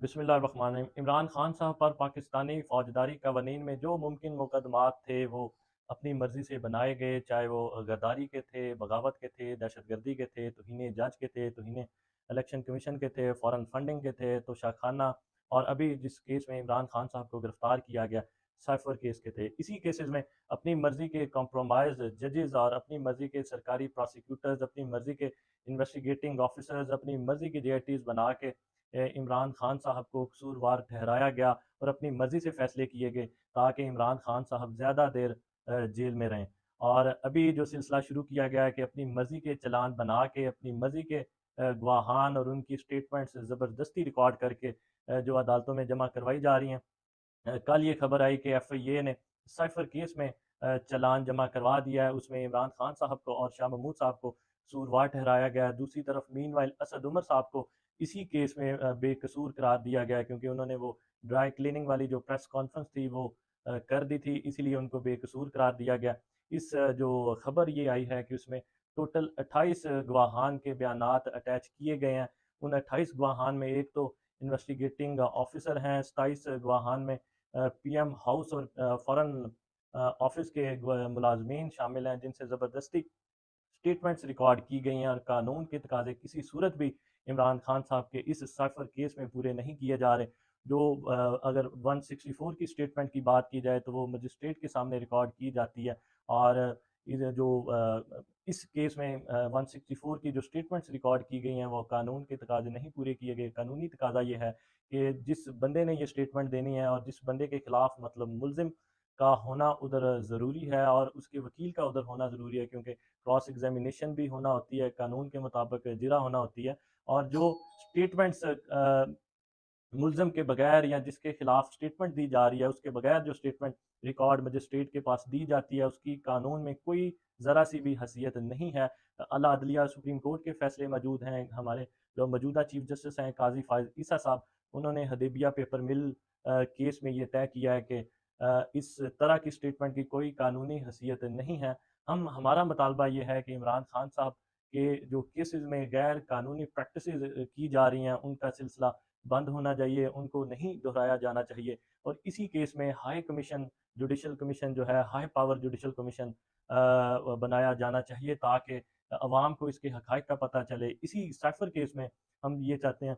بسم اللہ الرحمن الرحیم۔ عمران خان صاحب پر پاکستانی فوجداری قوانین میں جو ممکن مقدمات تھے وہ اپنی مرضی سے بنائے گئے، چاہے وہ غداری کے تھے، بغاوت کے تھے، دہشت گردی کے تھے، توہین جج کے تھے، توہین الیکشن کمیشن کے تھے، فورن فنڈنگ کے تھے، توشہ خانہ، اور ابھی جس کیس میں عمران خان صاحب کو گرفتار کیا گیا سائفر کیس کے تھے۔ اسی کیسز میں اپنی مرضی کے کمپرومائز ججز اور اپنی مرضی کے سرکاری پراسیکیوٹرز، اپنی مرضی کے انویسٹیگیٹنگ آفیسرز، اپنی مرضی کے جے آئی ٹیز بنا کے عمران خان صاحب کو قصوروار ٹھہرایا گیا اور اپنی مرضی سے فیصلے کیے گئے تاکہ عمران خان صاحب زیادہ دیر جیل میں رہیں۔ اور ابھی جو سلسلہ شروع کیا گیا ہے کہ اپنی مرضی کے چلان بنا کے اپنی مرضی کے گواہان اور ان کی سٹیٹمنٹس زبردستی ریکارڈ کر کے جو عدالتوں میں جمع کروائی جا رہی ہیں۔ کل یہ خبر آئی کہ ایف آئی اے نے سائفر کیس میں چلان جمع کروا دیا ہے، اس میں عمران خان صاحب کو اور شاہ محمود صاحب کو قصوروار ٹھہرایا گیا ہے۔ دوسری طرف مین وائل اسد عمر صاحب کو اسی کیس میں بے قصور قرار دیا گیا ہے، کیونکہ انہوں نے وہ ڈرائی کلیننگ والی جو پریس کانفرنس تھی وہ کر دی تھی، اسی لیے ان کو بے قصور قرار دیا گیا۔ اس جو خبر یہ آئی ہے کہ اس میں ٹوٹل 28 گواہان کے بیانات اٹیچ کیے گئے ہیں۔ ان 28 گواہان میں ایک تو انویسٹیگیٹنگ آفیسر ہیں، 27 گواہان میں پی ایم ہاؤس اور فورن آفس کے ملازمین شامل ہیں، جن سے زبردستی سٹیٹمنٹس ریکارڈ کی گئی ہیں، اور قانون کے تقاضے کسی صورت بھی عمران خان صاحب کے اس سائفر کیس میں پورے نہیں کیے جا رہے۔ جو اگر 164 کی سٹیٹمنٹ کی بات کی جائے تو وہ مجسٹریٹ کے سامنے ریکارڈ کی جاتی ہے، اور جو اس کیس میں 164 کی جو سٹیٹمنٹس ریکارڈ کی گئی ہیں وہ قانون کے تقاضے نہیں پورے کیے گئے۔ قانونی تقاضا یہ ہے کہ جس بندے نے یہ سٹیٹمنٹ دینی ہے اور جس بندے کے خلاف مطلب ملزم کا ہونا ادھر ضروری ہے اور اس کے وکیل کا ادھر ہونا ضروری ہے، کیونکہ کراس ایگزامینیشن بھی ہونا ہوتی ہے، قانون کے مطابق جرا ہونا ہوتی ہے، اور جو سٹیٹمنٹس ملزم کے بغیر یا جس کے خلاف سٹیٹمنٹ دی جا رہی ہے اس کے بغیر جو سٹیٹمنٹ ریکارڈ مجسٹریٹ کے پاس دی جاتی ہے اس کی قانون میں کوئی ذرا سی بھی حیثیت نہیں ہے۔ اعلیٰ عدلیہ سپریم کورٹ کے فیصلے موجود ہیں، ہمارے جو موجودہ چیف جسٹس ہیں قاضی فائز عیسیٰ صاحب، انہوں نے حدیبیہ پیپر مل کیس میں یہ طے کیا ہے کہ اس طرح کی سٹیٹمنٹ کی کوئی قانونی حیثیت نہیں ہے۔ ہمارا مطالبہ یہ ہے کہ عمران خان صاحب کے جو کیسز میں غیر قانونی پریکٹسز کی جا رہی ہیں ان کا سلسلہ بند ہونا چاہیے، ان کو نہیں دہرایا جانا چاہیے، اور اسی کیس میں ہائی کمیشن جوڈیشل کمیشن جو ہے ہائی پاور جوڈیشل کمیشن بنایا جانا چاہیے تاکہ عوام کو اس کے حقائق کا پتہ چلے۔ اسی سائفر کیس میں ہم یہ چاہتے ہیں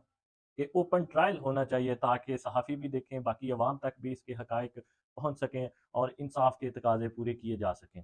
کہ اوپن ٹرائل ہونا چاہیے تاکہ صحافی بھی دیکھیں، باقی عوام تک بھی اس کے حقائق پہنچ سکیں اور انصاف کے تقاضے پورے کیے جا سکیں۔